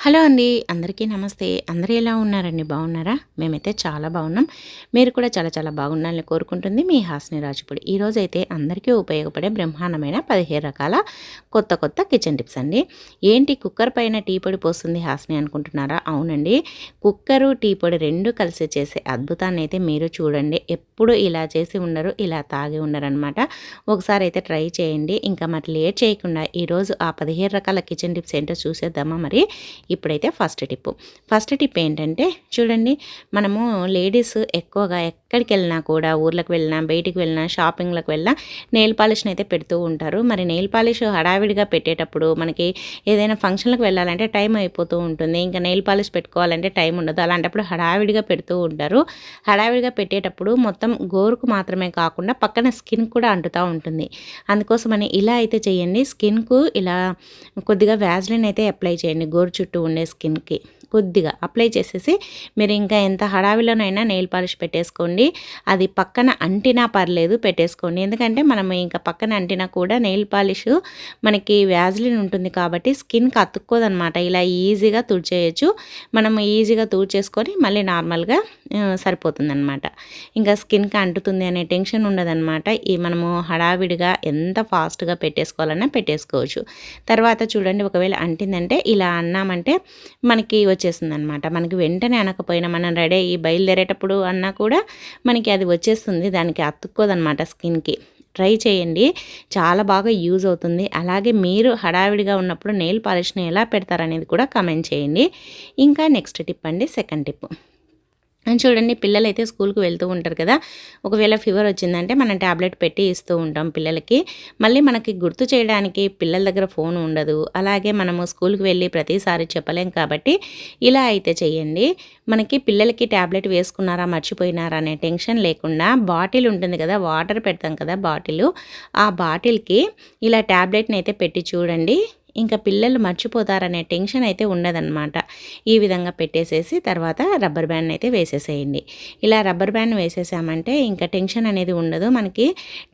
Hello అండి. అందరికీ నమస్తే. అందరూ ఎలా ఉన్నారండి? బాగున్నారా? మేమైతే చాలా బాగున్నాం. మీరు కూడా చాలా చాలా బాగుండాలని కోరుకుంటుంది మీ హాస్ని రాజుపూడి. ఈరోజైతే అందరికీ ఉపయోగపడే బ్రహ్మాండమైన 15 రకాల కొత్త కొత్త కిచెన్ టిప్స్ అండి. ఏంటి కుక్కర్ పైన టీ పొడి పోస్తుంది హాస్ని అనుకుంటున్నారా? అవునండి. కుక్కరు, టీ పొడి 2 కలిసి చేసే అద్భుతాన్ని అయితే మీరు చూడండి. ఎప్పుడు ఇలా చేసి ఉండరు, ఇలా తాగి ఉండరనమాట. ఒకసారి అయితే ట్రై చేయండి. ఇంకా మరి లేట్ చేయకుండా ఈరోజు ఆ 15 రకాల కిచెన్ టిప్స్ ఏంటో చూసేద్దామా మరి? ఇప్పుడైతే ఫస్ట్ టిప్ ఏంటంటే చూడండి, మనము లేడీస్ ఎక్కువగా ఎక్కడికి వెళ్ళినా కూడా, ఊర్లకు వెళ్ళినా, బయటికి వెళ్ళినా, షాపింగ్లకు వెళ్ళినా నెయిల్ పాలిష్ని అయితే పెడుతూ ఉంటారు. మరి నెయిల్ పాలిష్ హడావిడిగా పెట్టేటప్పుడు మనకి ఏదైనా ఫంక్షన్లకు వెళ్ళాలంటే టైం అయిపోతూ ఉంటుంది. ఇంకా నెయిల్ పాలిష్ పెట్టుకోవాలంటే టైం ఉండదు. అలాంటప్పుడు హడావిడిగా పెడుతూ ఉంటారు. హడావిడిగా పెట్టేటప్పుడు మొత్తం గోరుకు మాత్రమే కాకుండా పక్కన స్కిన్ కూడా అంటుతూ ఉంటుంది. అందుకోసమని ఇలా అయితే చేయండి. స్కిన్కు ఇలా కొద్దిగా వ్యాజ్లిన్ అయితే అప్లై చేయండి. గోరు చుట్టూ ఉండే స్కిన్కి కొద్దిగా అప్లై చేసేసి మీరు ఇంకా ఎంత హడావిలోనైనా నెయిల్ పాలిష్ పెట్టేసుకోండి. అది పక్కన అంటినా పర్లేదు, పెట్టేసుకోండి. ఎందుకంటే మనం ఇంకా పక్కన అంటినా కూడా నెయిల్ పాలిష్ మనకి వ్యాజ్లిన్ ఉంటుంది కాబట్టి స్కిన్కి అతుక్కోదనమాట. ఇలా ఈజీగా తుడిచేయచ్చు. మనం ఈజీగా తుడిచేసుకొని మళ్ళీ నార్మల్గా సరిపోతుందన్నమాట. ఇంకా స్కిన్కి అంటుతుంది అనే టెన్షన్ ఉండదన్నమాట. ఈ మనము హడావిడిగా ఎంత ఫాస్ట్గా పెట్టేసుకోవాలన్నా పెట్టేసుకోవచ్చు. తర్వాత చూడండి, ఒకవేళ అంటిందంటే ఇలా అన్నామంటే మనకి వచ్చేస్తుంది అనమాట. మనకి వెంటనే అనకపోయినా మనం రెడీ అయ్యి బయలుదేరేటప్పుడు అన్నా కూడా మనకి అది వచ్చేస్తుంది. దానికి అతుక్కోదనమాట స్కిన్కి. ట్రై చేయండి, చాలా బాగా యూజ్ అవుతుంది. అలాగే మీరు హడావిడిగా ఉన్నప్పుడు నెయిల్ పాలిష్ని ఎలా పెడతారనేది కూడా కమెంట్ చేయండి. ఇంకా నెక్స్ట్ టిప్ అండి, సెకండ్ టిప్. చూడండి, పిల్లలైతే స్కూల్కి వెళ్తూ ఉంటారు కదా. ఒకవేళ ఫీవర్ వచ్చిందంటే మనం ట్యాబ్లెట్ పెట్టి ఇస్తూ ఉంటాం పిల్లలకి. మళ్ళీ మనకి గుర్తు చేయడానికి పిల్లల దగ్గర ఫోన్ ఉండదు. అలాగే మనము స్కూల్కి వెళ్ళి ప్రతిసారి చెప్పలేం కాబట్టి ఇలా అయితే చేయండి. మనకి పిల్లలకి ట్యాబ్లెట్ వేసుకున్నారా, మర్చిపోయినారా అనే టెన్షన్ లేకుండా బాటిల్ ఉంటుంది కదా, వాటర్ పెడతాం కదా బాటిల్, ఆ బాటిల్కి ఇలా ట్యాబ్లెట్ని అయితే పెట్టి చూడండి. ఇంకా పిల్లలు మర్చిపోతారనే టెన్షన్ అయితే ఉండదన్నమాట. ఈ విధంగా పెట్టేసేసి తర్వాత రబ్బర్ బ్యాండ్ అయితే వేసేసేయండి. ఇలా రబ్బర్ బ్యాండ్ వేసేసామంటే ఇంకా టెన్షన్ అనేది ఉండదు. మనకి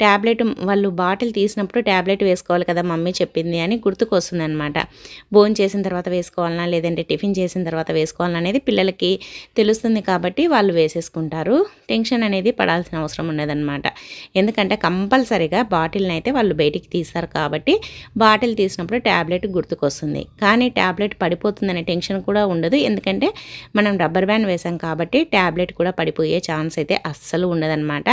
ట్యాబ్లెట్ వాళ్ళు బాటిల్ తీసినప్పుడు ట్యాబ్లెట్ వేసుకోవాలి కదా మమ్మీ చెప్పింది అని గుర్తుకొస్తుంది అనమాట. భోజనం చేసిన తర్వాత వేసుకోవాలన్నా లేదంటే టిఫిన్ చేసిన తర్వాత వేసుకోవాలన్నా అనేది పిల్లలకి తెలుస్తుంది కాబట్టి వాళ్ళు వేసేసుకుంటారు. టెన్షన్ అనేది పడాల్సిన అవసరం ఉండదన్నమాట. ఎందుకంటే కంపల్సరీగా బాటిల్ని అయితే వాళ్ళు బయటికి తీస్తారు కాబట్టి బాటిల్ తీసినప్పుడు ట్యాబ్లెట్ గుర్తుకొస్తుంది. కానీ ట్యాబ్లెట్ పడిపోతుందనే టెన్షన్ కూడా ఉండదు. ఎందుకంటే మనం రబ్బర్ బ్యాండ్ వేసాం కాబట్టి ట్యాబ్లెట్ కూడా పడిపోయే ఛాన్స్ అయితే అస్సలు ఉండదన్నమాట.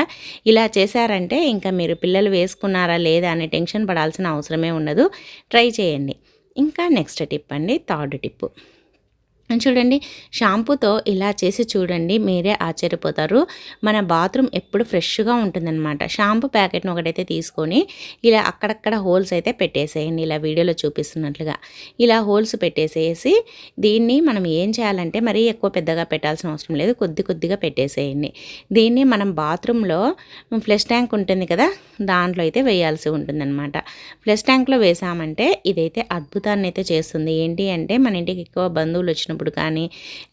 ఇలా చేశారంటే ఇంకా మీరు పిల్లలు వేసుకున్నారా లేదా అనే టెన్షన్ పడాల్సిన అవసరమే ఉండదు. ట్రై చేయండి. ఇంకా నెక్స్ట్ టిప్ అండి, థర్డ్ టిప్. చూడండి, షాంపూతో ఇలా చేసి చూడండి, మీరే ఆశ్చర్యపోతారు. మన బాత్రూమ్ ఎప్పుడు ఫ్రెష్గా ఉంటుందన్నమాట. షాంపూ ప్యాకెట్ని ఒకటైతే తీసుకొని ఇలా అక్కడక్కడ హోల్స్ అయితే పెట్టేసేయండి. ఇలా వీడియోలో చూపిస్తున్నట్లుగా ఇలా హోల్స్ పెట్టేసేసి దీన్ని మనం ఏం చేయాలంటే మరీ ఎక్కువ పెద్దగా పెట్టాల్సిన అవసరం లేదు, కొద్ది కొద్దిగా పెట్టేసేయండి. దీన్ని మనం బాత్రూంలో ఫ్లష్ ట్యాంక్ ఉంటుంది కదా, దాంట్లో అయితే వేయాల్సి ఉంటుందన్నమాట. ఫ్లష్ ట్యాంక్లో వేసామంటే ఇదైతే అద్భుతాన్ని అయితే చేస్తుంది. ఏంటి అంటే మన ఇంటికి ఎక్కువ బంధువులు వచ్చినప్పుడు కానీ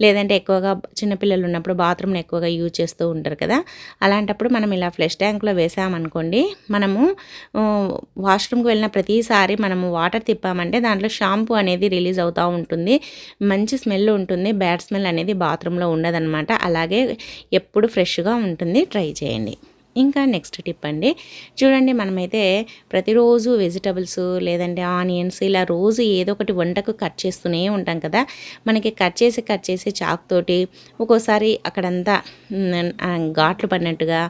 లేదంటే ఎక్కువగా చిన్నపిల్లలు ఉన్నప్పుడు బాత్రూమ్ని ఎక్కువగా యూజ్ చేస్తూ ఉంటారు కదా, అలాంటప్పుడు మనం ఇలా ఫ్లష్ ట్యాంక్లో వేసామనుకోండి, మనము వాష్రూమ్కి వెళ్ళిన ప్రతిసారి మనము వాటర్ తిప్పామంటే దాంట్లో షాంపూ అనేది రిలీజ్ అవుతూ ఉంటుంది. మంచి స్మెల్ ఉంటుంది. బ్యాడ్ స్మెల్ అనేది బాత్రూంలో ఉండదన్నమాట. అలాగే ఎప్పుడు ఫ్రెష్గా ఉంటుంది. ట్రై చేయండి. ఇంకా నెక్స్ట్ టిప్ అండి. చూడండి, మనమైతే ప్రతిరోజు వెజిటబుల్స్ లేదంటే ఆనియన్స్ ఇలా రోజు ఏదో ఒకటి వంటకు కట్ చేస్తూనే ఉంటాం కదా. మనకి కట్ చేసి చాకుతోటి ఒక్కోసారి అక్కడంతా ఘాట్లు పడినట్టుగా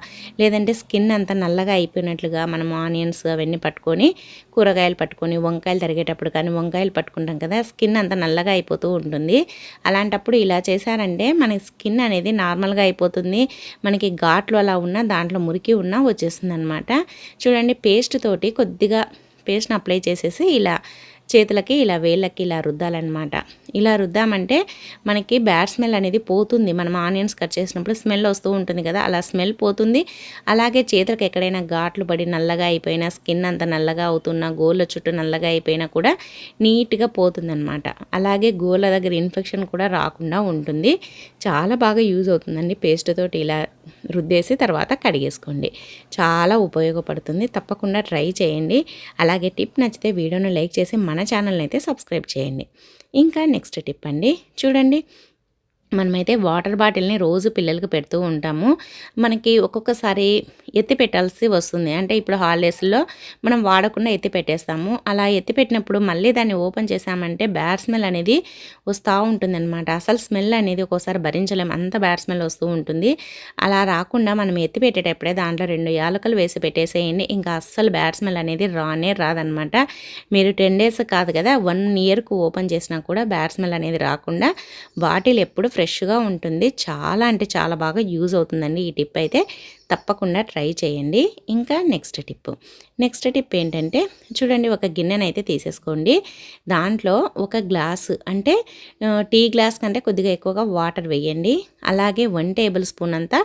లేదంటే స్కిన్ అంతా నల్లగా అయిపోయినట్లుగా మనము ఆనియన్స్ అవన్నీ పట్టుకొని, కూరగాయలు పట్టుకొని, వంకాయలు తరిగేటప్పుడు కానీ వంకాయలు పట్టుకుంటాం కదా, స్కిన్ అంతా నల్లగా అయిపోతూ ఉంటుంది. అలాంటప్పుడు ఇలా చేశారంటే మన స్కిన్ అనేది నార్మల్గా అయిపోతుంది. మనకి ఘాట్లు అలా ఉన్న దాంట్లో మురికి ఉన్నా వచ్చేస్తుంది అనమాట. చూడండి, పేస్ట్ తోటి కొద్దిగా పేస్ట్ని అప్లై చేసేసి ఇలా చేతులకి ఇలా వేళ్ళకి ఇలా రుద్దాలన్నమాట. ఇలా రుద్దామంటే మనకి బ్యాడ్ స్మెల్ అనేది పోతుంది. మనం ఆనియన్స్ కట్ చేసినప్పుడు స్మెల్ వస్తూ ఉంటుంది కదా, అలా స్మెల్ పోతుంది. అలాగే చేతులకు ఎక్కడైనా ఘాట్లు పడి నల్లగా అయిపోయినా, స్కిన్ అంత నల్లగా అవుతున్నా, గోళ్ళ చుట్టూ నల్లగా అయిపోయినా కూడా నీట్గా పోతుందన్నమాట. అలాగే గోళ్ళ దగ్గర ఇన్ఫెక్షన్ కూడా రాకుండా ఉంటుంది. చాలా బాగా యూజ్ అవుతుందండి. పేస్ట్ తోటి ఇలా రుద్దేసి తర్వాత కడిగేసుకోండి. చాలా ఉపయోగపడుతుంది. తప్పకుండా ట్రై చేయండి. అలాగే టిప్ నచ్చితే వీడియోను లైక్ చేసి మన మన ఛానల్ని అయితే సబ్స్క్రైబ్ చేయండి. ఇంకా నెక్స్ట్ టిప్ అండి, చూడండి మనమైతే వాటర్ బాటిల్ని రోజు పిల్లలకి పెడుతూ ఉంటాము. మనకి ఒక్కొక్కసారి ఎత్తి పెట్టాల్సి వస్తుంది. అంటే ఇప్పుడు హాలిడేస్‌లో మనం వాడకుండా ఎత్తి పెట్టేస్తాము. అలా ఎత్తి పెట్టినప్పుడు మళ్ళీ దాన్ని ఓపెన్ చేశామంటే బ్యాడ్ స్మెల్ అనేది వస్తూ ఉంటుందన్నమాట. అసలు స్మెల్ అనేది ఒక్కోసారి భరించలేం, అంత బ్యాడ్ స్మెల్ వస్తూ ఉంటుంది. అలా రాకుండా మనం ఎత్తి పెట్టేటప్పుడే దాంట్లో 2 యాలకులు వేసి పెట్టేసేయండి. ఇంకా అస్సలు బ్యాడ్ స్మెల్ అనేది రానే రాదనమాట. మీరు 10 డేస్ కాదు కదా, 1 ఇయర్‌కు ఓపెన్ చేసినా కూడా బ్యాడ్ స్మెల్ అనేది రాకుండా బాటిల్ ఎప్పుడు ఫ్రెష్గా ఉంటుంది. చాలా అంటే చాలా బాగా యూజ్ అవుతుందండి ఈ టిప్ అయితే. తప్పకుండా ట్రై చేయండి. ఇంకా నెక్స్ట్ టిప్ ఏంటంటే, చూడండి ఒక గిన్నెనైతే తీసేసుకోండి. దాంట్లో ఒక గ్లాసు అంటే టీ గ్లాస్ కంటే కొద్దిగా ఎక్కువగా వాటర్ వేయండి. అలాగే 1 టేబుల్ స్పూన్ అంతా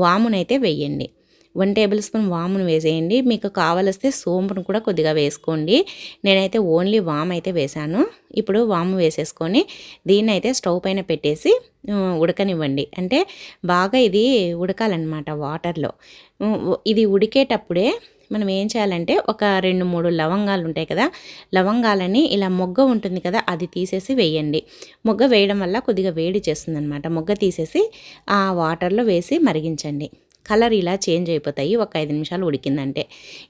వామునైతే వేయండి. 1 టేబుల్ స్పూన్ వామును వేసేయండి. మీకు కావలిస్తే సోంపును కూడా కొద్దిగా వేసుకోండి. నేనైతే ఓన్లీ వామ్ అయితే వేశాను. ఇప్పుడు వాము వేసేసుకొని దీన్నైతే స్టవ్ పైన పెట్టేసి ఉడకనివ్వండి. అంటే బాగా ఇది ఉడకాలన్నమాట వాటర్లో. ఇది ఉడికేటప్పుడే మనం ఏం చేయాలంటే ఒక 2, 3 లవంగాలు ఉంటాయి కదా, లవంగాలని ఇలా మొగ్గ ఉంటుంది కదా అది తీసేసి వేయండి. మొగ్గ వేయడం వల్ల కొద్దిగా వేడి చేస్తుందన్నమాట. మొగ్గ తీసేసి ఆ వాటర్లో వేసి మరిగించండి. కలర్ ఇలా చేంజ్ అయిపోతాయి ఒక 5 నిమిషాలు ఉడికిందంటే.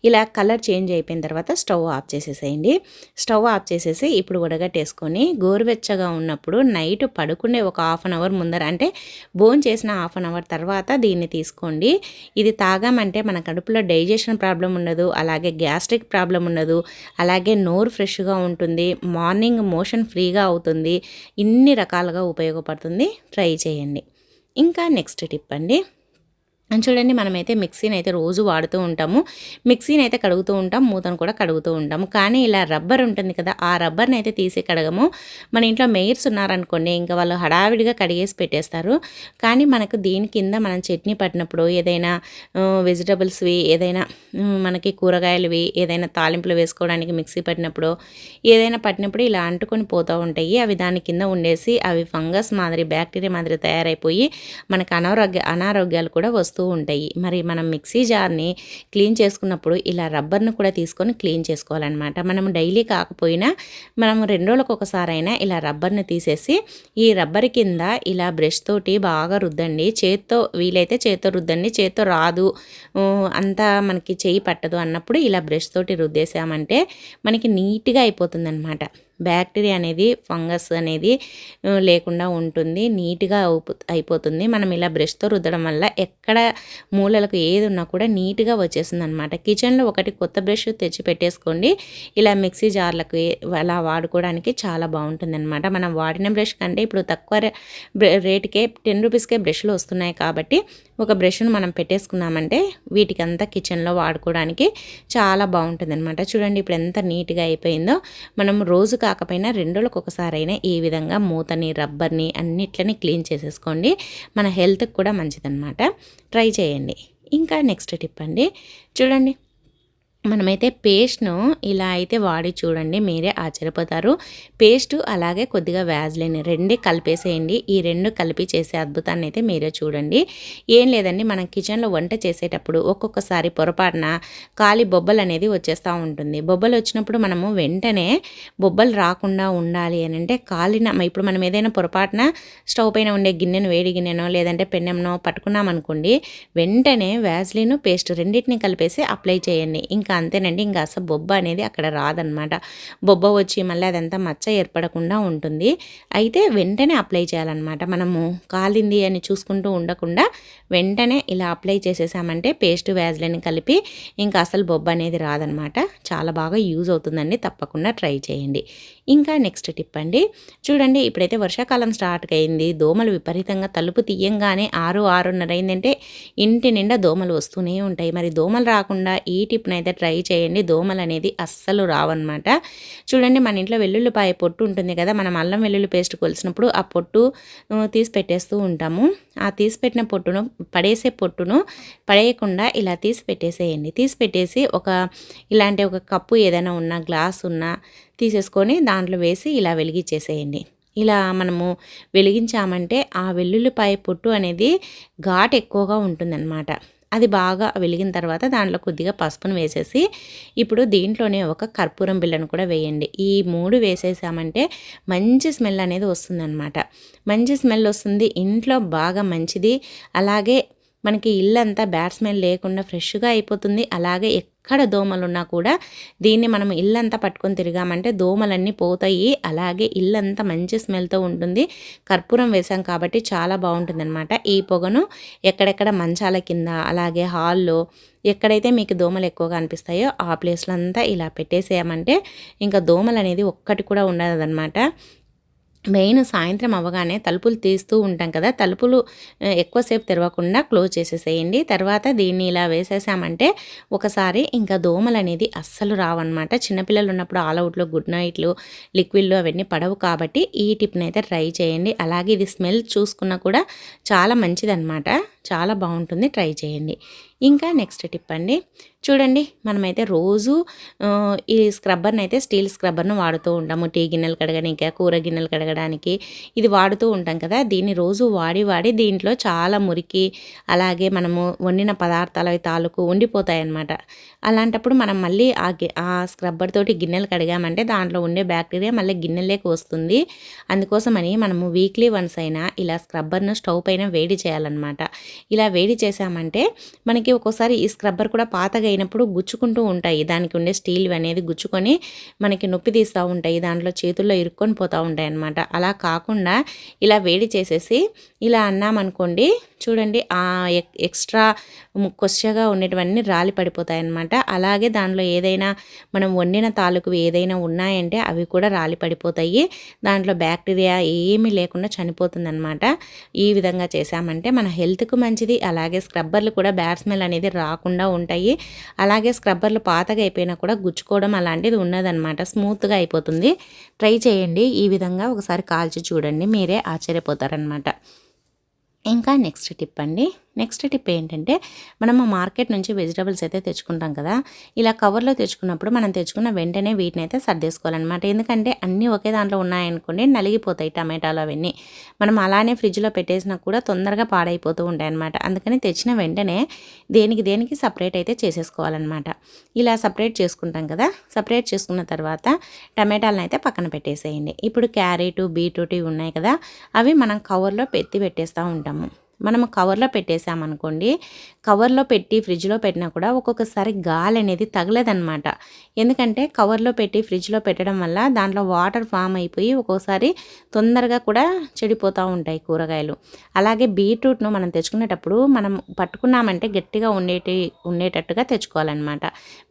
ఇలా కలర్ చేంజ్ అయిపోయిన తర్వాత స్టవ్ ఆఫ్ చేసేసేయండి. స్టవ్ ఆఫ్ చేసేసి ఇప్పుడు వడగట్టేసుకొని గోరువెచ్చగా ఉన్నప్పుడు నైట్ పడుకునే ఒక హాఫ్ అన్ అవర్ ముందర, అంటే భోంచేసిన హాఫ్ అన్ అవర్ తర్వాత దీన్ని తీసుకోండి. ఇది తాగామంటే మన కడుపులో డైజెషన్ ప్రాబ్లం ఉండదు, అలాగే గ్యాస్ట్రిక్ ప్రాబ్లం ఉండదు, అలాగే నోరు ఫ్రెష్గా ఉంటుంది, మార్నింగ్ మోషన్ ఫ్రీగా అవుతుంది. ఇన్ని రకాలుగా ఉపయోగపడుతుంది. ట్రై చేయండి. ఇంకా నెక్స్ట్ టిప్ అండి, చూడండి మనమైతే మిక్సీని అయితే రోజు వాడుతూ ఉంటాము. మిక్సీని అయితే కడుగుతూ ఉంటాం, మూతను కూడా కడుగుతూ ఉంటాము. కానీ ఇలా రబ్బర్ ఉంటుంది కదా, ఆ రబ్బర్ని అయితే తీసి కడగము. మన ఇంట్లో మెయిర్స్ ఉన్నారనుకోండి, ఇంకా వాళ్ళు హడావిడిగా కడిగేసి పెట్టేస్తారు. కానీ మనకు దీని కింద మనం చట్నీ పట్టినప్పుడు, ఏదైనా వెజిటబుల్స్వి, ఏదైనా మనకి కూరగాయలువి, ఏదైనా తాలింపులు వేసుకోవడానికి మిక్సీ పట్టినప్పుడు, ఏదైనా పట్టినప్పుడు ఇలా అంటుకొని పోతూ ఉంటాయి. అవి దాని కింద ఉండేసి అవి ఫంగస్ మాదిరి, బ్యాక్టీరియా మాదిరి తయారైపోయి మనకు అనారోగ్యాలు కూడా వస్తూ ఉంటాయి. మరి మనం మిక్సీ జార్ని క్లీన్ చేసుకున్నప్పుడు ఇలా రబ్బర్ను కూడా తీసుకొని క్లీన్ చేసుకోవాలన్నమాట. మనం డైలీ కాకపోయినా మనం 2 రోజులకు ఒకసారైనా ఇలా రబ్బర్ని తీసేసి ఈ రబ్బర్ కింద ఇలా బ్రష్ తోటి బాగా రుద్దండి. చేత్తో వీలైతే చేత్తో రుద్దండి. చేత్తో రాదు, అంతా మనకి చేయి పట్టదు అన్నప్పుడు ఇలా బ్రష్ తోటి రుద్దేశామంటే మనకి నీట్గా అయిపోతుందన్నమాట. బ్యాక్టీరియా అనేది, ఫంగస్ అనేది లేకుండా ఉంటుంది, నీట్గా అయిపోతుంది. మనం ఇలా బ్రష్తో రుద్దడం వల్ల ఎక్కడ మూలలకు ఏది ఉన్నా కూడా నీట్గా వచ్చేస్తుంది అనమాట. కిచెన్లో ఒకటి కొత్త బ్రష్ తెచ్చి పెట్టేసుకోండి. ఇలా మిక్సీ జార్లకు అలా వాడుకోవడానికి చాలా బాగుంటుంది అనమాట. మనం వాడిన బ్రష్ కంటే ఇప్పుడు తక్కువ రేటుకే 10 రూపీస్కే బ్రష్లు వస్తున్నాయి కాబట్టి ఒక బ్రష్ను మనం పెట్టేసుకున్నామంటే వీటికంతా కిచెన్లో వాడుకోవడానికి చాలా బాగుంటుంది అనమాట. చూడండి ఇప్పుడు ఎంత నీట్గా అయిపోయిందో. మనం రోజు కాకపోయినా 2 రోజులకు ఒకసారైనా ఈ విధంగా మూతని, రబ్బర్ని అన్నిట్లని క్లీన్ చేసేసుకోండి. మన హెల్త్కి కూడా మంచిదన్నమాట. ట్రై చేయండి. ఇంకా నెక్స్ట్ టిప్ అండి, చూడండి మనమైతే పేస్ట్ను ఇలా అయితే వాడి చూడండి, మీరే ఆశ్చర్యపోతారు. పేస్టు అలాగే కొద్దిగా వ్యాజ్లిన్ 2 కలిపేసేయండి. ఈ 2 కలిపి చేసే అద్భుతాన్ని అయితే మీరే చూడండి. ఏం లేదండి, మనం కిచెన్లో వంట చేసేటప్పుడు ఒక్కొక్కసారి పొరపాటున కాలి బొబ్బలు అనేది వచ్చేస్తూ ఉంటుంది. బొబ్బలు వచ్చినప్పుడు మనము వెంటనే బొబ్బలు రాకుండా ఉండాలి అని అంటే ఇప్పుడు మనం ఏదైనా పొరపాటున స్టవ్ పైన ఉండే గిన్నెను, వేడి గిన్నెనో లేదంటే పెన్నెంనో పట్టుకున్నామనుకోండి, వెంటనే వ్యాజ్లిన్ పేస్ట్ రెండింటిని కలిపేసి అప్లై చేయండి. ఇంకా అంతేనండి, ఇంకా అసలు బొబ్బ అనేది అక్కడ రాదనమాట. బొబ్బ వచ్చి మళ్ళీ అదంతా మచ్చ ఏర్పడకుండా ఉంటుంది. అయితే వెంటనే అప్లై చేయాలన్నమాట. మనము కాలింది అని చూసుకుంటూ ఉండకుండా వెంటనే ఇలా అప్లై చేసేసామంటే పేస్ట్ వ్యాజ్లిన్ కలిపి ఇంకా అసలు బొబ్బ అనేది రాదనమాట. చాలా బాగా యూజ్ అవుతుందండి. తప్పకుండా ట్రై చేయండి. ఇంకా నెక్స్ట్ టిప్ అండి, చూడండి ఇప్పుడైతే వర్షాకాలం స్టార్ట్ అయింది. దోమలు విపరీతంగా తలుపు తీయంగానే 6-6:30 అయిందంటే ఇంటి నిండా దోమలు వస్తూనే ఉంటాయి. మరి దోమలు రాకుండా ఈ టిప్నైతే ట్రై చేయండి. దోమలు అనేది అస్సలు రావన్నమాట. చూడండి మన ఇంట్లో వెల్లుల్లిపాయ పొట్టు ఉంటుంది కదా, మనం అల్లం వెల్లుల్లి పేస్ట్ కొలిసినప్పుడు ఆ పొట్టు తీసి పెట్టేస్తూ ఉంటాము. ఆ తీసి పెట్టిన పొట్టును పడేయకుండా ఇలా తీసి పెట్టేసేయండి. తీసి పెట్టేసి ఇలాంటి ఒక కప్పు ఏదైనా ఉన్నా, గ్లాస్ ఉన్నా తీసేసుకొని దాంట్లో వేసి ఇలా వెలిగించేసేయండి. ఇలా మనము వెలిగించామంటే ఆ వెల్లుల్లిపాయ పొట్టు అనేది ఘాటు ఎక్కువగా ఉంటుందన్నమాట. అది బాగా వెలిగిన తర్వాత దాంట్లో కొద్దిగా పసుపును వేసేసి ఇప్పుడు దీంట్లోనే ఒక కర్పూరం బిళ్ళను కూడా వేయండి. ఈ 3 వేసేసామంటే మంచి స్మెల్ అనేది వస్తుందన్నమాట. మంచి స్మెల్ వస్తుంది, ఇంట్లో బాగా మంచిది. అలాగే మనకి ఇల్లంతా బ్యాడ్ స్మెల్ లేకుండా ఫ్రెష్గా అయిపోతుంది. అలాగే ఎక్కడ దోమలున్నా కూడా దీన్ని మనం ఇల్లంతా పట్టుకొని తిరిగామంటే దోమలన్నీ పోతాయి. అలాగే ఇల్లంతా మంచి స్మెల్తో ఉంటుంది. కర్పూరం వేసాం కాబట్టి చాలా బాగుంటుందన్నమాట. ఈ పొగను ఎక్కడెక్కడ మంచాల కింద, అలాగే హాల్లో ఎక్కడైతే మీకు దోమలు ఎక్కువగా అనిపిస్తాయో ఆ ప్లేస్లో అంతా ఇలా పెట్టేసేయమంటే ఇంకా దోమలు అనేది ఒక్కటి కూడా ఉండదన్నమాట. మెయిన్ సాయంత్రం అవ్వగానే తలుపులు తీస్తూ ఉంటాం కదా, తలుపులు ఎక్కువసేపు తెరవకుండా క్లోజ్ చేసేసేయండి. తర్వాత దీన్ని ఇలా వేసేసామంటే ఒకసారి ఇంకా దోమలు అనేది అస్సలు రావన్నమాట. చిన్నపిల్లలు ఉన్నప్పుడు ఆల్అవుట్లో గుడ్ నైట్లు, లిక్విడ్లు అవన్నీ పడవు కాబట్టి ఈ టిప్ని అయితే ట్రై చేయండి. అలాగే ఇది స్మెల్ చూసుకున్నా కూడా చాలా మంచిదన్నమాట, చాలా బాగుంటుంది, ట్రై చేయండి. ఇంకా నెక్స్ట్ టిప్ అండి, చూడండి మనమైతే రోజు ఈ స్క్రబ్బర్ని అయితే స్టీల్ స్క్రబ్బర్ను వాడుతూ ఉంటాము. టీ గిన్నెలు కడగడానికి, కూర గిన్నెలు కడగడానికి ఇది వాడుతూ ఉంటాం కదా. దీన్ని రోజు వాడి దీంట్లో చాలా మురికి, అలాగే మనము వండిన పదార్థాలు అవి తాలూకు ఉండిపోతాయన్నమాట. అలాంటప్పుడు మనం మళ్ళీ ఆ స్క్రబ్బర్ తోటి గిన్నెలు కడిగామంటే దాంట్లో ఉండే బ్యాక్టీరియా మళ్ళీ గిన్నెల్లోకి వస్తుంది. అందుకోసమని మనము వీక్లీ వన్స్ అయినా ఇలా స్క్రబ్బర్ను స్టవ్ పైన వేడి చేయాలన్నమాట. ఇలా వేడి చేసామంటే మనకి ఒక్కోసారి ఈ స్క్రబ్బర్ కూడా పాతగా అయినప్పుడు గుచ్చుకుంటూ ఉంటాయి. దానికి ఉండే స్టీల్ అనేది గుచ్చుకొని మనకి నొప్పి తీస్తూ ఉంటాయి, దాంట్లో చేతుల్లో ఇరుక్కొని పోతూ ఉంటాయి అన్నమాట. అలా కాకుండా ఇలా వేడి చేసేసి ఇలా అన్నామనుకోండి, చూడండి ఆ ఎక్స్ట్రా కొచ్చగా ఉండేటివన్నీ రాలి పడిపోతాయి అన్నమాట. అలాగే దాంట్లో ఏదైనా మనం వండిన తాలూకు ఏదైనా ఉన్నాయంటే అవి కూడా రాలి పడిపోతాయి. దాంట్లో బ్యాక్టీరియా ఏమీ లేకుండా చనిపోతుంది అన్నమాట. ఈ విధంగా చేసామంటే మన హెల్త్కు మంచిది. అలాగే స్క్రబ్బర్లు కూడా బ్యాడ్ స్మెల్ అనేది రాకుండా ఉంటాయి. అలాగే స్క్రబ్బర్లు పాతగా అయిపోయినా కూడా గుచ్చుకోవడం అలాంటిది ఉన్నదన్నమాట, స్మూత్గా అయిపోతుంది. ట్రై చేయండి, ఈ విధంగా ఒకసారి కాల్చి చూడండి, మీరే ఆశ్చర్యపోతారనమాట. ఇంకా నెక్స్ట్ టిప్ అండి, నెక్స్ట్ టిప్ ఏంటంటే మనము మార్కెట్ నుంచి వెజిటబుల్స్ అయితే తెచ్చుకుంటాం కదా, ఇలా కవర్లో తెచ్చుకున్నప్పుడు మనం తెచ్చుకున్న వెంటనే వీటిని అయితే సర్దేసుకోవాలన్నమాట. ఎందుకంటే అన్నీ ఒకే దాంట్లో ఉన్నాయనుకోండి నలిగిపోతాయి టమాటాలు అవన్నీ. మనం అలానే ఫ్రిడ్జ్లో పెట్టేసినా కూడా తొందరగా పాడైపోతూ ఉంటాయి అన్నమాట. అందుకని తెచ్చిన వెంటనే దేనికి సపరేట్ అయితే చేసేసుకోవాలన్నమాట. ఇలా సపరేట్ చేసుకుంటాం కదా, సపరేట్ చేసుకున్న తర్వాత టమాటాలను అయితే పక్కన పెట్టేసేయండి. ఇప్పుడు క్యారెట్, బీట్రూట్ ఇవి ఉన్నాయి కదా, అవి మనం కవర్లో పెట్టేస్తూ ఉంటాము. మనము కవర్లో పెట్టేసామనుకోండి, కవర్లో పెట్టి ఫ్రిడ్జ్లో పెట్టినా కూడా ఒక్కొక్కసారి గాలి అనేది తగలేదన్నమాట. ఎందుకంటే కవర్లో పెట్టి ఫ్రిడ్జ్లో పెట్టడం వల్ల దాంట్లో వాటర్ ఫామ్ అయిపోయి ఒక్కోసారి తొందరగా కూడా చెడిపోతూ ఉంటాయి కూరగాయలు. అలాగే బీట్రూట్ను మనం తెచ్చుకునేటప్పుడు మనం పట్టుకున్నామంటే గట్టిగా ఉండేటట్టుగా తెచ్చుకోవాలన్నమాట.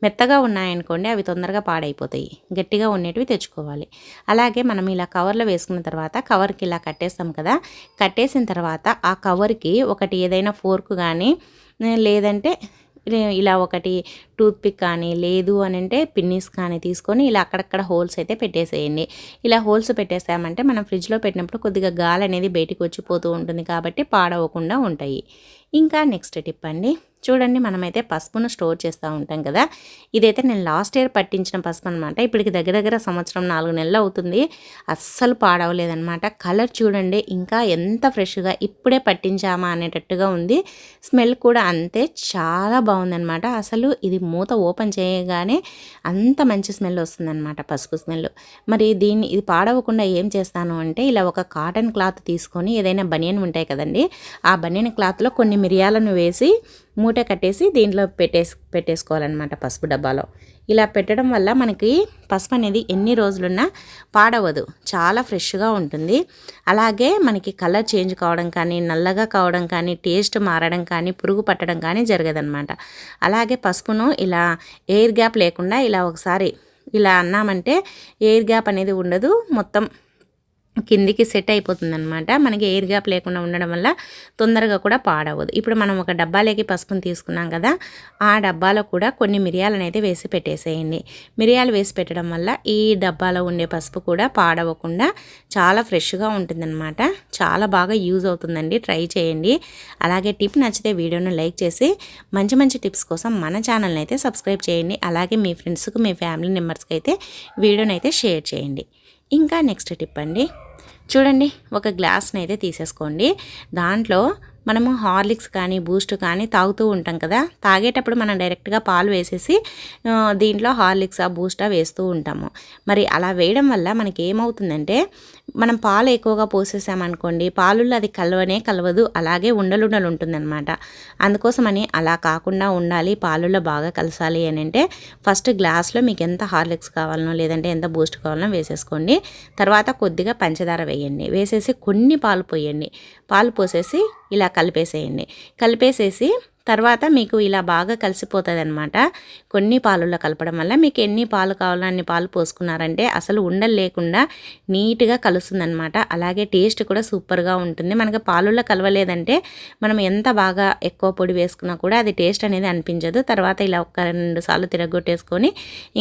మెత్తగా ఉన్నాయనుకోండి అవి తొందరగా పాడైపోతాయి, గట్టిగా ఉండేటివి తెచ్చుకోవాలి. అలాగే మనం ఇలా కవర్లో వేసుకున్న తర్వాత కవర్కి ఇలా కట్టేస్తాం కదా, కట్టేసిన తర్వాత ఆ కవర్కి ఒకటి ఏదైనా ఫోర్క్ కానీ లేదంటే ఇలా ఒకటి టూత్పిక్ కానీ లేదు అని అంటే పిన్నీస్ కానీ తీసుకొని ఇలా అక్కడక్కడ హోల్స్ అయితే పెట్టేసేయండి. ఇలా హోల్స్ పెట్టేసామంటే మనం ఫ్రిడ్జ్లో పెట్టినప్పుడు కొద్దిగా గాలి అనేది బయటికి వచ్చిపోతూ ఉంటుంది కాబట్టి పాడవకుండా ఉంటాయి. ఇంకా నెక్స్ట్ టిప్ అండి, చూడండి మనమైతే పసుపును స్టోర్ చేస్తూ ఉంటాం కదా, ఇదైతే నేను లాస్ట్ ఇయర్ పట్టించిన పసుపు అనమాట. ఇప్పటికి దగ్గర సంవత్సరం 4 నెలలు అవుతుంది, అస్సలు పాడవలేదన్నమాట. కలర్ చూడండి ఇంకా ఎంత ఫ్రెష్గా ఇప్పుడే పట్టించామా అనేటట్టుగా ఉంది. స్మెల్ కూడా అంతే, చాలా బాగుందన్నమాట. అసలు ఇది మూత ఓపెన్ చేయగానే అంత మంచి స్మెల్ వస్తుందన్నమాట, పసుపు స్మెల్. మరి ఇది పాడవకుండా ఏం చేస్తాను అంటే ఇలా ఒక కాటన్ క్లాత్ తీసుకొని, ఏదైనా బనియన్ ఉంటాయి కదండి, ఆ బనియన్ క్లాత్లో కొన్ని మిరియాలను వేసి మూట కట్టేసి దీంట్లో పెట్టేసుకోవాలన్నమాట పసుపు డబ్బాలో. ఇలా పెట్టడం వల్ల మనకి పసుపు అనేది ఎన్ని రోజులున్నా పాడవదు, చాలా ఫ్రెష్గా ఉంటుంది. అలాగే మనకి కలర్ చేంజ్ కావడం కానీ, నల్లగా కావడం కానీ, టేస్ట్ మారడం కానీ, పురుగు పట్టడం కానీ జరగదన్నమాట. అలాగే పసుపును ఇలా ఎయిర్ గ్యాప్ లేకుండా ఇలా ఒకసారి ఇలా అన్నామంటే ఎయిర్ గ్యాప్ అనేది ఉండదు, మొత్తం కిందికి సెట్ అయిపోతుందన్నమాట. మనకి ఎయిర్ గ్యాప్ లేకుండా ఉండడం వల్ల తొందరగా కూడా పాడవదు. ఇప్పుడు మనం ఒక డబ్బాలోకి పసుపుని తీసుకున్నాం కదా, ఆ డబ్బాలో కూడా కొన్ని మిరియాలను అయితే వేసి పెట్టేసేయండి. మిరియాలు వేసి పెట్టడం వల్ల ఈ డబ్బాలో ఉండే పసుపు కూడా పాడవకుండా చాలా ఫ్రెష్గా ఉంటుందన్నమాట. చాలా బాగా యూజ్ అవుతుందండి, ట్రై చేయండి. అలాగే టిప్ నచ్చితే వీడియోను లైక్ చేసి మంచి టిప్స్ కోసం మన ఛానల్ని అయితే సబ్స్క్రైబ్ చేయండి. అలాగే మీ ఫ్రెండ్స్కి, మీ ఫ్యామిలీ మెంబర్స్కి అయితే వీడియోని అయితే షేర్ చేయండి. ఇంకా నెక్స్ట్ టిప్ అండి, చూడండి ఒక గ్లాస్ని అయితే తీసేసుకోండి, దాంట్లో మనము హార్లిక్స్ కానీ బూస్ట్ కానీ తాగుతూ ఉంటాం కదా, తాగేటప్పుడు మనం డైరెక్ట్గా పాలు వేసేసి దీంట్లో హార్లిక్సా బూస్టా వేస్తూ ఉంటాము. మరి అలా వేయడం వల్ల మనకి ఏమవుతుందంటే, మనం పాలు ఎక్కువగా పోసేసామనుకోండి, పాలుల్లో అది కలవదు, అలాగే ఉండలుండలు ఉంటుందన్నమాట. అందుకోసమని అలా కాకుండా ఉండాలి, పాలుల్లో బాగా కలసాలి అని అంటే ఫస్ట్ గ్లాస్లో మీకు ఎంత హార్లిక్స్ కావాలనో లేదంటే ఎంత బూస్ట్ కావాలనో వేసేసుకోండి. తర్వాత కొద్దిగా పంచదార వేయండి, వేసేసి కొన్ని పాలు పోయండి. పాలు పోసేసి ఇలా కలిపేసేసి తర్వాత మీకు ఇలా బాగా కలిసిపోతుంది అనమాట. కొన్ని పాలుల్లో కలపడం వల్ల మీకు ఎన్ని పాలు కావాలో అన్ని పాలు పోసుకున్నారంటే అసలు ఉండలు లేకుండా నీట్గా కలుస్తుందనమాట. అలాగే టేస్ట్ కూడా సూపర్గా ఉంటుంది. మనకి పాలుల్లో కలవలేదంటే మనం ఎంత బాగా ఎక్కువ పొడి వేసుకున్నా కూడా అది టేస్ట్ అనేది అనిపించదు. తర్వాత ఇలా 1-2 సార్లు తిరగొట్టేసుకొని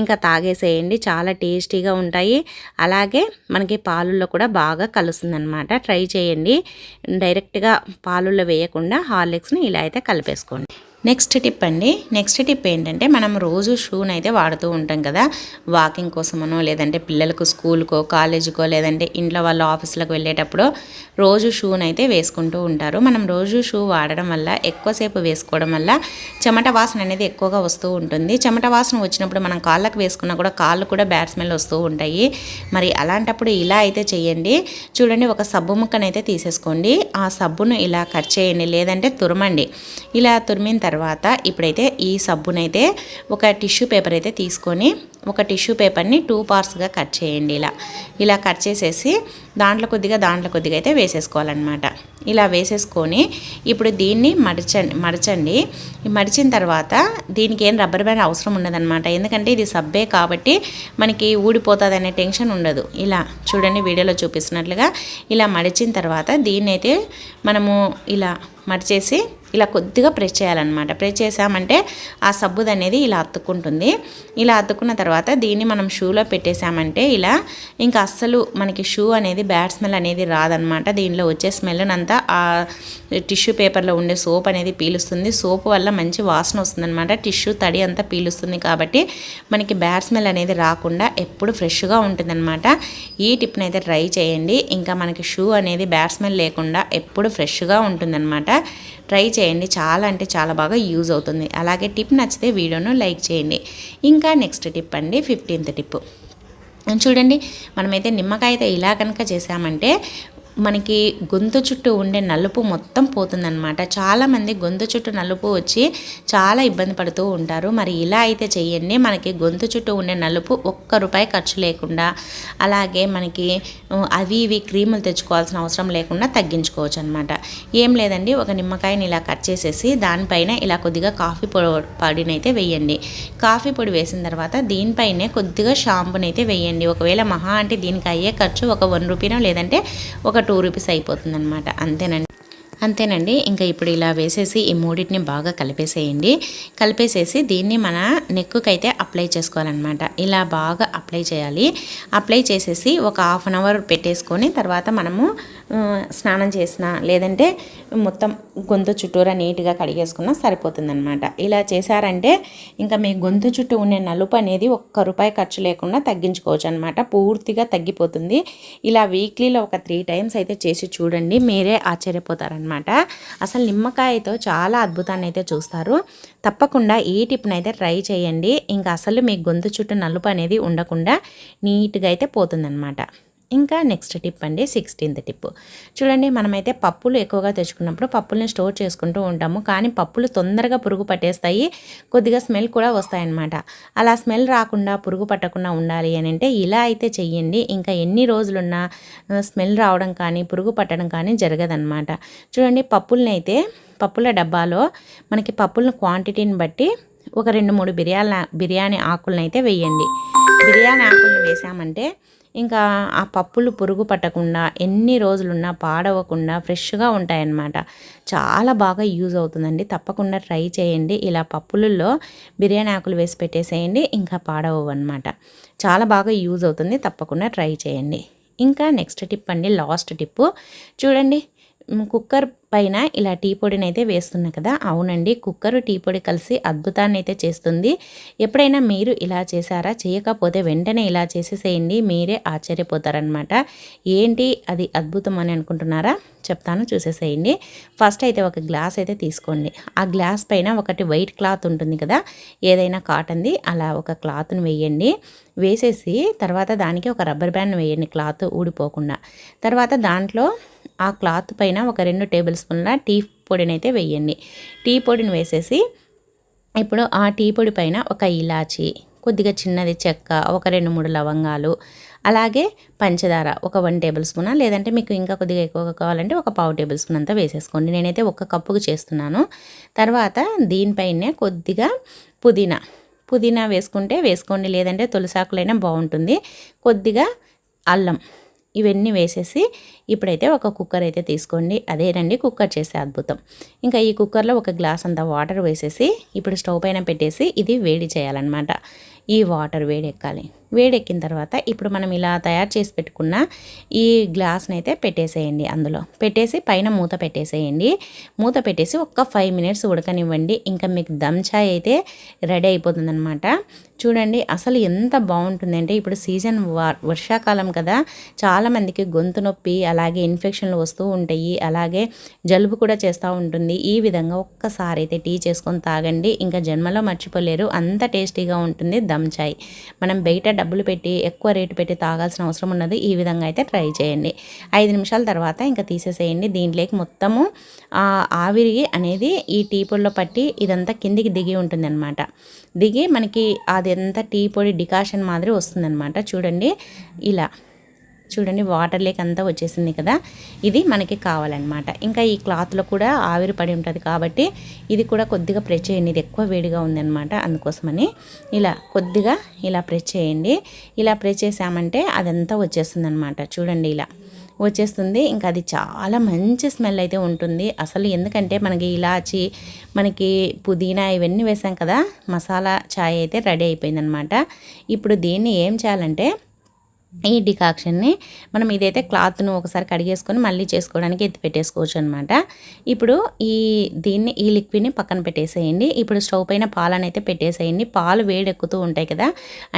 ఇంకా తాగేసేయండి. చాలా టేస్టీగా ఉంటాయి. అలాగే మనకి పాలుల్లో కూడా బాగా కలుస్తుందనమాట. ట్రై చేయండి. డైరెక్ట్గా పాలుల్లో వేయకుండా హార్లిక్స్ని ఇలా అయితే కలిపేసుకోండి. నెక్స్ట్ టిప్ ఏంటంటే, మనం రోజు షూని అయితే వాడుతూ ఉంటాం కదా, వాకింగ్ కోసమనో లేదంటే పిల్లలకు స్కూల్కో కాలేజీకో లేదంటే ఇంట్లో వాళ్ళు ఆఫీసులకు వెళ్ళేటప్పుడు రోజు షూని అయితే వేసుకుంటూ ఉంటారు. మనం రోజు షూ వాడడం వల్ల, ఎక్కువసేపు వేసుకోవడం వల్ల చెమట వాసన అనేది ఎక్కువగా వస్తూ ఉంటుంది. చెమట వాసన వచ్చినప్పుడు మనం కాళ్ళకు వేసుకున్నా కూడా కాళ్ళు కూడా బ్యాడ్ స్మెల్ వస్తూ ఉంటాయి. మరి అలాంటప్పుడు ఇలా అయితే చేయండి. చూడండి, ఒక సబ్బు ముక్కనైతే తీసేసుకోండి. ఆ సబ్బును ఇలా కట్ చేయండి, లేదంటే తురమండి. ఇలా తురిమిన తర్వాత ఇప్పుడైతే ఈ సబ్బునైతే ఒక టిష్యూ పేపర్ అయితే తీసుకొని ఒక టిష్యూ పేపర్ని 2 పార్ట్స్గా కట్ చేయండి. ఇలా కట్ చేసేసి దాంట్లో కొద్దిగా అయితే వేసేసుకోవాలన్నమాట. ఇలా వేసేసుకొని ఇప్పుడు దీన్ని మడచండి. మడిచిన తర్వాత దీనికి ఏం రబ్బర్ బ్యాండ్ అవసరం ఉండదన్నమాట. ఎందుకంటే ఇది సబ్బే కాబట్టి మనకి ఊడిపోతుంది అనే టెన్షన్ ఉండదు. ఇలా చూడండి, వీడియోలో చూపిస్తున్నట్లుగా ఇలా మడిచిన తర్వాత దీన్ని అయితే మనము ఇలా మడిచేసి ఇలా కొద్దిగా ప్రెస్ చేయాలన్నమాట. ప్రెస్ చేసామంటే ఆ సబ్బుది అనేది ఇలా అతుక్కుంటుంది. ఇలా అతుక్కున్న తర్వాత దీన్ని మనం షూలో పెట్టేసామంటే ఇలా ఇంకా అస్సలు మనకి షూ అనేది బ్యాడ్ స్మెల్ అనేది రాదనమాట. దీనిలో వచ్చే స్మెల్ అంతా ఆ టిష్యూ పేపర్లో ఉండే సోప్ అనేది పీలుస్తుంది. సోప్ వల్ల మంచి వాసన వస్తుందన్నమాట. టిష్యూ తడి అంతా పీలుస్తుంది కాబట్టి మనకి బ్యాడ్ స్మెల్ అనేది రాకుండా ఎప్పుడు ఫ్రెష్గా ఉంటుందన్నమాట. ఈ టిప్ని అయితే ట్రై చేయండి. ఇంకా మనకి షూ అనేది బ్యాడ్ స్మెల్ లేకుండా ఎప్పుడు ఫ్రెష్గా ఉంటుందన్నమాట. ట్రై చేయండి. చాలా అంటే చాలా బాగా యూజ్ అవుతుంది. అలాగే టిప్ నచ్చితే వీడియోను లైక్ చేయండి. ఇంకా నెక్స్ట్ టిప్ అండి, 15th టిప్ చూడండి. మనమైతే నిమ్మకాయ అయితే ఇలా కనుక చేసామంటే మనకి గొంతు చుట్టూ ఉండే నలుపు మొత్తం పోతుందన్నమాట. చాలామంది గొంతు చుట్టూ నలుపు వచ్చి చాలా ఇబ్బంది పడుతూ ఉంటారు. మరి ఇలా అయితే చేయండి. మనకి గొంతు చుట్టూ ఉండే నలుపు ₹1 ఖర్చు లేకుండా, అలాగే మనకి అవి ఇవి క్రీములు తెచ్చుకోవాల్సిన అవసరం లేకుండా తగ్గించుకోవచ్చు అనమాట. ఏం లేదండి, ఒక నిమ్మకాయని ఇలా కట్ చేసేసి దానిపైన ఇలా కొద్దిగా కాఫీ పొడిని అయితే వేయండి. కాఫీ పొడి వేసిన తర్వాత దీనిపైనే కొద్దిగా షాంపూని అయితే వేయండి. ఒకవేళ మహా అంటే దీనికి అయ్యే ఖర్చు ఒక ₹1 లేదంటే ఒక ₹2 అయిపోతుందన్నమాట. అంతేనండి. ఇంకా ఇప్పుడు ఇలా వేసేసి ఈ మూడింటిని బాగా కలిపేసేసి దీన్ని మన నెక్కుకి అయితే అప్లై చేసుకోవాలన్నమాట. ఇలా బాగా అప్లై చేయాలి. అప్లై చేసేసి ఒక 1/2 అవర్ పెట్టేసుకొని తర్వాత మనము స్నానం చేసినా లేదంటే మొత్తం గొంతు చుట్టూరా నీట్గా కడిగేసుకున్నా సరిపోతుందన్నమాట. ఇలా చేశారంటే ఇంకా మీ గొంతు చుట్టూ ఉండే నలుపు అనేది ₹1 ఖర్చు లేకుండా తగ్గించుకోవచ్చు అనమాట. పూర్తిగా తగ్గిపోతుంది. ఇలా వీక్లీలో ఒక 3 టైమ్స్ అయితే చేసి చూడండి, మీరే ఆశ్చర్యపోతారనమాట. అసలు నిమ్మకాయతో చాలా అద్భుతాన్ని అయితే చూస్తారు. తప్పకుండా ఈ టిప్ని అయితే ట్రై చేయండి. ఇంకా అసలు మీ గొంతు చుట్టూ నలుపు అనేది ఉండకుండా నీట్గా అయితే పోతుందన్నమాట. ఇంకా నెక్స్ట్ టిప్ అండి, 16th టిప్ చూడండి. మనమైతే పప్పులు ఎక్కువగా తెచ్చుకున్నప్పుడు పప్పుల్ని స్టోర్ చేసుకుంటూ ఉంటాము. కానీ పప్పులు తొందరగా పురుగు పట్టేస్తాయి, కొద్దిగా స్మెల్ కూడా వస్తాయన్నమాట. అలా స్మెల్ రాకుండా పురుగు పట్టకుండా ఉండాలి అని అంటే ఇలా అయితే చెయ్యండి. ఇంకా ఎన్ని రోజులున్నా స్మెల్ రావడం కానీ పురుగు పట్టడం కానీ జరగదన్నమాట. చూడండి, పప్పుల డబ్బాలో మనకి పప్పుల క్వాంటిటీని బట్టి ఒక 2-3 బిర్యానీ ఆకులను అయితే వేయండి. బిర్యానీ ఆకులను వేసామంటే ఇంకా ఆ పప్పులు పురుగు పట్టకుండా ఎన్ని రోజులున్నా పాడవకుండా ఫ్రెష్గా ఉంటాయన్నమాట. చాలా బాగా యూజ్ అవుతుందండి. తప్పకుండా ట్రై చేయండి. ఇలా పప్పులలో బిర్యానీ ఆకులు వేసి పెట్టేసేయండి, ఇంకా పాడవు అనమాట. చాలా బాగా యూజ్ అవుతుంది. తప్పకుండా ట్రై చేయండి. ఇంకా నెక్స్ట్ టిప్ అండి, లాస్ట్ టిప్పు చూడండి. కుక్కర్ పైన ఇలా టీ పొడిని అయితే వేస్తున్నా కదా, అవునండి, కుక్కరు టీ పొడి కలిసి అద్భుతాన్ని అయితే చేస్తుంది. ఎప్పుడైనా మీరు ఇలా చేశారా? చేయకపోతే వెంటనే ఇలా చేసేసేయండి, మీరే ఆశ్చర్యపోతారనమాట. ఏంటి అది అద్భుతం అని అనుకుంటున్నారా? చెప్తాను, చూసేసేయండి. ఫస్ట్ అయితే ఒక గ్లాస్ అయితే తీసుకోండి. ఆ గ్లాస్ పైన ఒకటి వైట్ క్లాత్ ఉంటుంది కదా, ఏదైనా కాటన్ది, అలా ఒక క్లాత్ని వేయండి. వేసేసి తర్వాత దానికి ఒక రబ్బర్ బ్యాండ్ వేయండి, క్లాత్ ఊడిపోకుండా. తర్వాత దాంట్లో ఆ క్లాత్ పైన ఒక 2 టేబుల్ స్పూన్ల టీ పొడిని అయితే వేయండి. టీ పొడిని వేసేసి ఇప్పుడు ఆ టీ పొడి పైన ఒక ఇలాచి, కొద్దిగా చిన్నది చెక్క, ఒక 2-3 లవంగాలు, అలాగే పంచదార ఒక 1 టేబుల్ స్పూన్, లేదంటే మీకు ఇంకా కొద్దిగా ఎక్కువగా కావాలంటే ఒక పావు టేబుల్ స్పూన్ అంతా వేసేసుకోండి. నేనైతే ఒక కప్పుకు చేస్తున్నాను. తర్వాత దీనిపైనే కొద్దిగా పుదీనా వేసుకుంటే వేసుకోండి, లేదంటే తులసాకులైనా బాగుంటుంది. కొద్దిగా అల్లం, ఇవన్నీ వేసేసి ఇప్పుడైతే ఒక కుక్కర్ అయితే తీసుకోండి. అదేనండి కుక్కర్ చేసే అద్భుతం. ఇంకా ఈ కుక్కర్లో ఒక గ్లాస్ అంత వాటర్ వేసేసి ఇప్పుడు స్టవ్ పైన పెట్టేసి ఇది వేడి చేయాలన్నమాట. ఈ వాటర్ వేడెక్కాలి. వేడెక్కిన తర్వాత ఇప్పుడు మనం ఇలా తయారు చేసి పెట్టుకున్న ఈ గ్లాస్ని అయితే పెట్టేసేయండి. అందులో పెట్టేసి పైన మూత పెట్టేసేయండి. మూత పెట్టేసి ఒక్క 5 మినిట్స్ ఉడకనివ్వండి. ఇంకా మీకు దమ్ చాయ్ అయితే రెడీ అయిపోతుందన్నమాట. చూడండి అసలు ఎంత బాగుంటుంది అంటే, ఇప్పుడు సీజన్ వర్షాకాలం కదా, చాలామందికి గొంతు నొప్పి అలాగే ఇన్ఫెక్షన్లు వస్తూ ఉంటాయి, అలాగే జలుబు కూడా చేస్తూ ఉంటుంది. ఈ విధంగా ఒక్కసారి అయితే టీ చేసుకొని తాగండి, ఇంకా జన్మలో మర్చిపోలేరు, అంత టేస్టీగా ఉంటుంది దమ్ చాయ్. మనం బయట డబ్బులు పెట్టి ఎక్కువ రేటు పెట్టి తాగాల్సిన అవసరం ఉన్నది. ఈ విధంగా అయితే ట్రై చేయండి. 5 నిమిషాల తర్వాత ఇంకా తీసేసేయండి. దీంట్లోకి మొత్తము ఆవిరి అనేది ఈ టీ పొడిలో పట్టి ఇదంతా కిందికి దిగి ఉంటుంది అనమాట. దిగి మనకి అదంతా టీ పొడి డికాషన్ మాదిరి వస్తుందన్నమాట. చూడండి ఇలా చూడండి, వాటర్ లేక్ అంతా వచ్చేసింది కదా, ఇది మనకి కావాలన్నమాట. ఇంకా ఈ క్లాత్లో కూడా ఆవిరి పడి ఉంటుంది కాబట్టి ఇది కూడా కొద్దిగా ప్రెస్ చేయండి. ఇది ఎక్కువ వేడిగా ఉందన్నమాట, అందుకోసమని ఇలా కొద్దిగా ఇలా ప్రెస్ చేయండి. ఇలా ప్రెస్ చేసామంటే అదంతా వచ్చేస్తుంది అనమాట. చూడండి ఇలా వచ్చేస్తుంది. ఇంకా అది చాలా మంచి స్మెల్ అయితే ఉంటుంది అసలు. ఎందుకంటే మనకి ఇలాచి, మనకి పుదీనా ఇవన్నీ వేసాం కదా, మసాలా చాయ్ అయితే రెడీ అయిపోయిందనమాట. ఇప్పుడు దీన్ని ఏం చేయాలంటే, ఈ డికాక్షన్ని మనం ఇదైతే క్లాత్ను ఒకసారి కడిగేసుకొని మళ్ళీ చేసుకోవడానికి ఎత్తి పెట్టేసుకోవచ్చు అనమాట. ఇప్పుడు ఈ లిక్విడ్ని పక్కన పెట్టేసేయండి. ఇప్పుడు స్టవ్ పైన పాలను అయితే పెట్టేసేయండి. పాలు వేడెక్కుతూ ఉంటాయి కదా,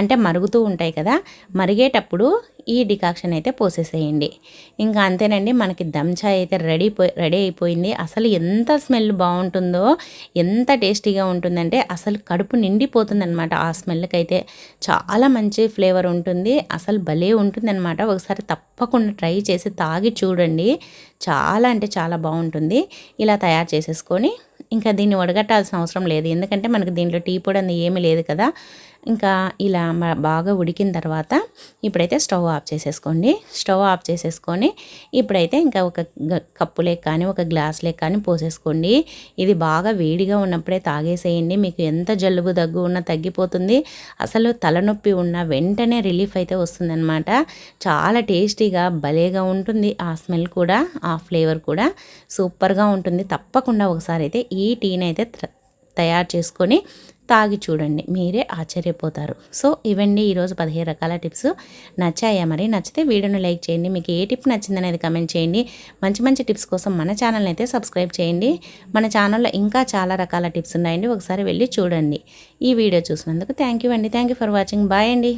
అంటే మరుగుతూ ఉంటాయి కదా, మరిగేటప్పుడు ఈ డికాక్షన్ అయితే పోసేసేయండి. ఇంకా అంతేనండి, మనకి దమ్ చాయ్ అయితే రెడీ అయిపోయింది. అసలు ఎంత స్మెల్ బాగుంటుందో, ఎంత టేస్టీగా ఉంటుందంటే అసలు కడుపు నిండిపోతుందన్నమాట. ఆ స్మెల్కి అయితే చాలా మంచి ఫ్లేవర్ ఉంటుంది, అసలు భలే ఉంటుందన్నమాట. ఒకసారి తప్పకుండా ట్రై చేసి తాగి చూడండి, చాలా అంటే చాలా బాగుంటుంది. ఇలా తయారు చేసేసుకొని ఇంకా దీన్ని వడగట్టాల్సిన అవసరం లేదు, ఎందుకంటే మనకి దీంట్లో టీ పొడి అనేది ఏమీ లేదు కదా. ఇంకా ఇలా బాగా ఉడికిన తర్వాత ఇప్పుడైతే స్టవ్ ఆఫ్ చేసేసుకోండి. స్టవ్ ఆఫ్ చేసేసుకొని ఇప్పుడైతే ఇంకా ఒక కప్పులేక కానీ ఒక గ్లాస్లేక కానీ పోసేసుకోండి. ఇది బాగా వేడిగా ఉన్నప్పుడే తాగేసేయండి. మీకు ఎంత జలుబు దగ్గు ఉన్నా తగ్గిపోతుంది. అసలు తలనొప్పి ఉన్న వెంటనే రిలీఫ్ అయితే వస్తుందన్నమాట. చాలా టేస్టీగా భలేగా ఉంటుంది. ఆ స్మెల్ కూడా, ఆ ఫ్లేవర్ కూడా సూపర్గా ఉంటుంది. తప్పకుండా ఒకసారి అయితే ఈ టీని అయితే తయారు చేసుకొని తాగి చూడండి, మీరే ఆశ్చర్యపోతారు. సో ఇవండి ఈరోజు 15 రకాల టిప్స్. నచ్చాయా? మరి నచ్చితే వీడియోని లైక్ చేయండి. మీకు ఏ టిప్ నచ్చిందనేది కమెంట్ చేయండి. మంచి మంచి టిప్స్ కోసం మన ఛానల్ని అయితే సబ్స్క్రైబ్ చేయండి. మన ఛానల్లో ఇంకా చాలా రకాల టిప్స్ ఉన్నాయండి, ఒకసారి వెళ్ళి చూడండి. ఈ వీడియో చూసినందుకు థ్యాంక్ యూ అండి. Thank you for watching. Bye అండి.